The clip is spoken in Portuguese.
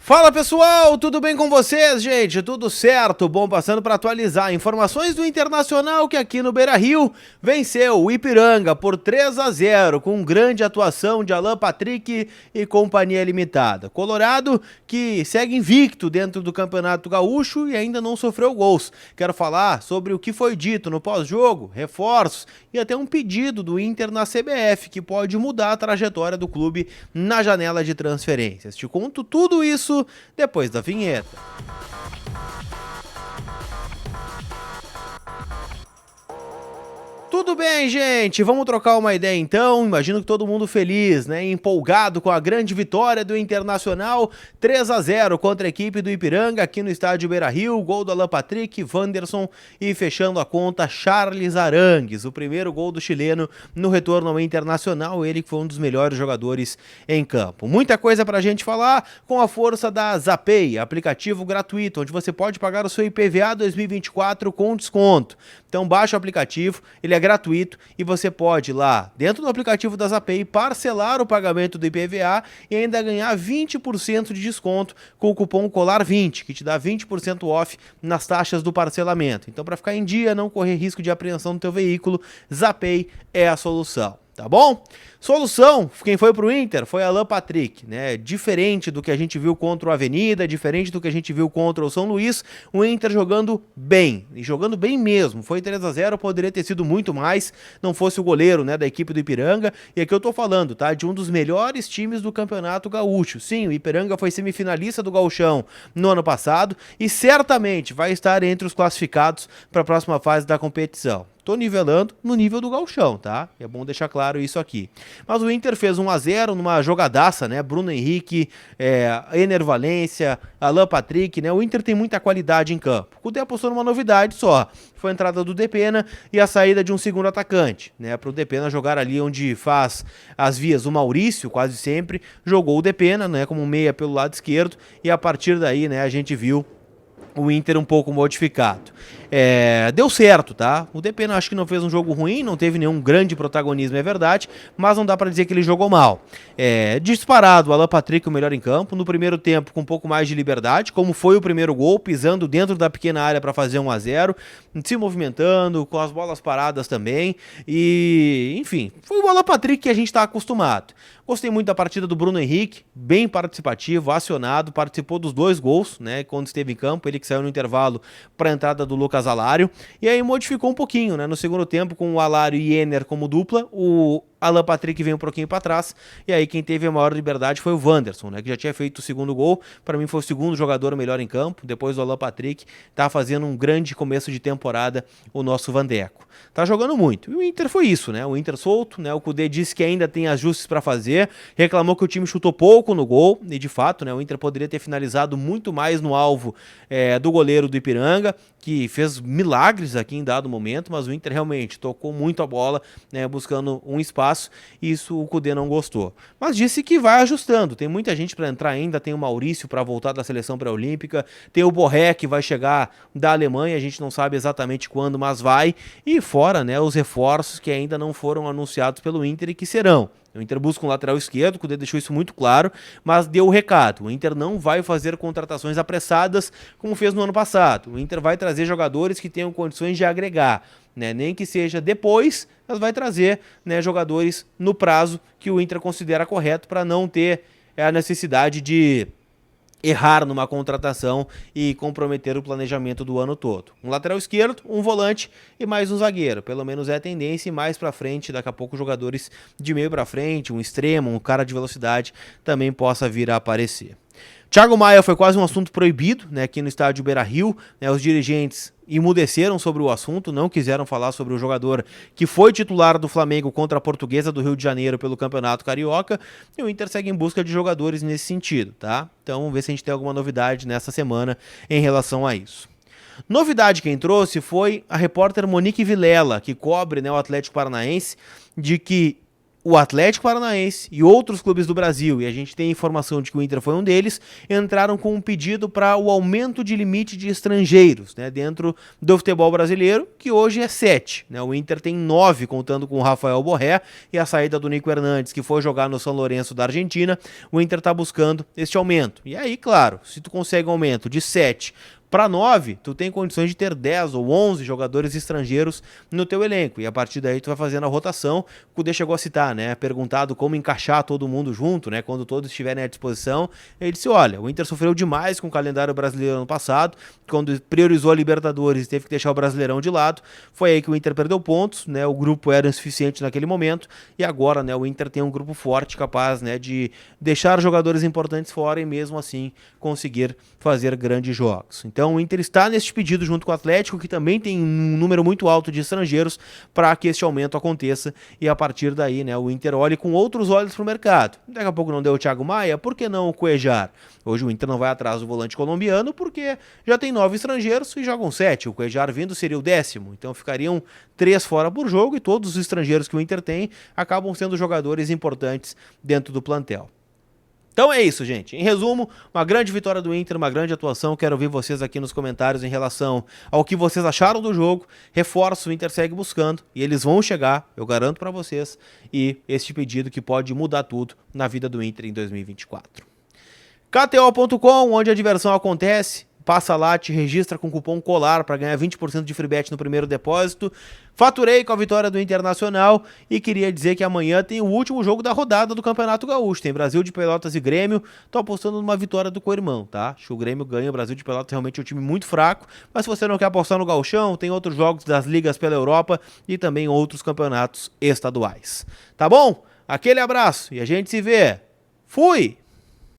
Fala pessoal, tudo bem com vocês, gente? Tudo certo? Bom, passando para atualizar informações do Internacional que aqui no Beira-Rio venceu o Ipiranga por 3-0 com grande atuação de Alan Patrick e companhia limitada. Colorado que segue invicto dentro do Campeonato Gaúcho e ainda não sofreu gols. Quero falar sobre o que foi dito no pós-jogo, reforços e até um pedido do Inter na CBF que pode mudar a trajetória do clube na janela de transferências. Te conto tudo isso depois da vinheta. Tudo bem, gente? Vamos trocar uma ideia então. Imagino que todo mundo feliz, né? Empolgado com a grande vitória do Internacional, 3-0 contra a equipe do Ipiranga aqui no estádio Beira-Rio. Gol do Alan Patrick, Wanderson e fechando a conta, Charles Arangues. O primeiro gol do chileno no retorno ao Internacional. Ele que foi um dos melhores jogadores em campo. Muita coisa pra gente falar com a força da Zapay, aplicativo gratuito, onde você pode pagar o seu IPVA 2024 com desconto. Então baixa o aplicativo, ele é gratuito e você pode ir lá dentro do aplicativo da Zapay parcelar o pagamento do IPVA e ainda ganhar 20% de desconto com o cupom COLAR20, que te dá 20% off nas taxas do parcelamento. Então para ficar em dia, não correr risco de apreensão do teu veículo, Zapay é a solução. Tá bom? Solução, quem foi pro Inter foi Alan Patrick, né? Diferente do que a gente viu contra o Avenida, diferente do que a gente viu contra o São Luís, o Inter jogando bem, e jogando bem mesmo. Foi 3-0, poderia ter sido muito mais, não fosse o goleiro, né, da equipe do Ipiranga. E aqui eu tô falando, tá, de um dos melhores times do Campeonato Gaúcho. Sim, o Ipiranga foi semifinalista do Gauchão no ano passado e certamente vai estar entre os classificados para a próxima fase da competição. Tô nivelando no nível do Gauchão, tá? É bom deixar claro isso aqui. Mas o Inter fez 1-0 numa jogadaça, né? Bruno Henrique, Ener Valencia, Alan Patrick, né? O Inter tem muita qualidade em campo. O Cudê apostou numa novidade só. Foi a entrada do Depena e a saída de um segundo atacante, né? Para o Depena jogar ali onde faz as vias o Maurício, quase sempre, jogou o Depena, né? Como meia pelo lado esquerdo e a partir daí, né? A gente viu o Inter um pouco modificado. Deu certo, tá? O Depena acho que não fez um jogo ruim, não teve nenhum grande protagonismo, é verdade, mas não dá pra dizer que ele jogou mal. Disparado, o Alan Patrick o melhor em campo, no primeiro tempo com um pouco mais de liberdade, como foi o primeiro gol, pisando dentro da pequena área para fazer 1-0, se movimentando, com as bolas paradas também, e enfim, foi o Alan Patrick que a gente tá acostumado. Gostei muito da partida do Bruno Henrique, bem participativo, acionado, participou dos 2 gols, né, quando esteve em campo, ele que saiu no intervalo para a entrada do Lucas Alário, e aí modificou um pouquinho, né, no segundo tempo com o Alário e Ener como dupla, o Alan Patrick veio um pouquinho para trás, e aí quem teve a maior liberdade foi o Wanderson, né, que já tinha feito o segundo gol, para mim foi o segundo jogador melhor em campo, depois do Alan Patrick, tá fazendo um grande começo de temporada o nosso Vandeco. Tá jogando muito, e o Inter foi isso, né, o Inter solto, né, o Cudê disse que ainda tem ajustes para fazer, reclamou que o time chutou pouco no gol, e de fato, né, o Inter poderia ter finalizado muito mais no alvo do goleiro do Ipiranga, que fez milagres aqui em dado momento, mas o Inter realmente tocou muito a bola, né, buscando um espaço, e isso o Cudê não gostou. Mas disse que vai ajustando, tem muita gente para entrar ainda, tem o Maurício para voltar da seleção pré-olímpica, tem o Borré que vai chegar da Alemanha, a gente não sabe exatamente quando, mas vai, e fora, né, os reforços que ainda não foram anunciados pelo Inter e que serão. O Inter busca um lateral esquerdo, o Cudê deixou isso muito claro, mas deu o recado. O Inter não vai fazer contratações apressadas como fez no ano passado. O Inter vai trazer jogadores que tenham condições de agregar, né? Nem que seja depois, mas vai trazer, né, jogadores no prazo que o Inter considera correto para não ter a necessidade de errar numa contratação e comprometer o planejamento do ano todo. Um lateral esquerdo, um volante e mais um zagueiro. Pelo menos é a tendência, e mais pra frente, daqui a pouco jogadores de meio pra frente, um extremo, um cara de velocidade também possa vir a aparecer. Thiago Maia foi quase um assunto proibido, né, aqui no estádio Beira-Rio, né, os dirigentes emudeceram sobre o assunto, não quiseram falar sobre o jogador que foi titular do Flamengo contra a Portuguesa do Rio de Janeiro pelo Campeonato Carioca, e o Inter segue em busca de jogadores nesse sentido, tá? Então vamos ver se a gente tem alguma novidade nessa semana em relação a isso. Novidade quem trouxe foi a repórter Monique Vilela, que cobre, né, o Atlético Paranaense, de que o Atlético Paranaense e outros clubes do Brasil, e a gente tem informação de que o Inter foi um deles, entraram com um pedido para o aumento de limite de estrangeiros, né, dentro do futebol brasileiro, que hoje é 7. Né, o Inter tem 9, contando com o Rafael Borré e a saída do Nico Hernandes, que foi jogar no São Lourenço da Argentina. O Inter está buscando este aumento. E aí, claro, se tu consegue um aumento de 7 para 9, tu tem condições de ter 10 ou 11 jogadores estrangeiros no teu elenco. E a partir daí tu vai fazendo a rotação. O Cudê chegou a citar, né? Perguntado como encaixar todo mundo junto, né? Quando todos estiverem à disposição. Ele disse, olha, o Inter sofreu demais com o calendário brasileiro ano passado. Quando priorizou a Libertadores e teve que deixar o Brasileirão de lado. Foi aí que o Inter perdeu pontos, né? O grupo era insuficiente naquele momento. E agora, né? O Inter tem um grupo forte, capaz, né? De deixar jogadores importantes fora e mesmo assim conseguir fazer grandes jogos. Então o Inter está neste pedido junto com o Atlético, que também tem um número muito alto de estrangeiros, para que este aumento aconteça e a partir daí, né, o Inter olhe com outros olhos para o mercado. Daqui a pouco não deu o Thiago Maia, por que não o Cuéllar? Hoje o Inter não vai atrás do volante colombiano porque já tem 9 estrangeiros e jogam 7. O Cuéllar vindo seria o 10º, então ficariam 3 fora por jogo e todos os estrangeiros que o Inter tem acabam sendo jogadores importantes dentro do plantel. Então é isso, gente. Em resumo, uma grande vitória do Inter, uma grande atuação. Quero ouvir vocês aqui nos comentários em relação ao que vocês acharam do jogo. Reforço, o Inter segue buscando e eles vão chegar, eu garanto para vocês, e este pedido que pode mudar tudo na vida do Inter em 2024. KTO.com, onde a diversão acontece. Passa lá, te registra com o cupom COLAR para ganhar 20% de free bet no primeiro depósito. Faturei com a vitória do Internacional e queria dizer que amanhã tem o último jogo da rodada do Campeonato Gaúcho. Tem Brasil de Pelotas e Grêmio. Tô apostando numa vitória do Coirmão, tá? Acho que o Grêmio ganha, o Brasil de Pelotas realmente é um time muito fraco. Mas se você não quer apostar no Gauchão, tem outros jogos das ligas pela Europa e também outros campeonatos estaduais. Tá bom? Aquele abraço e a gente se vê. Fui!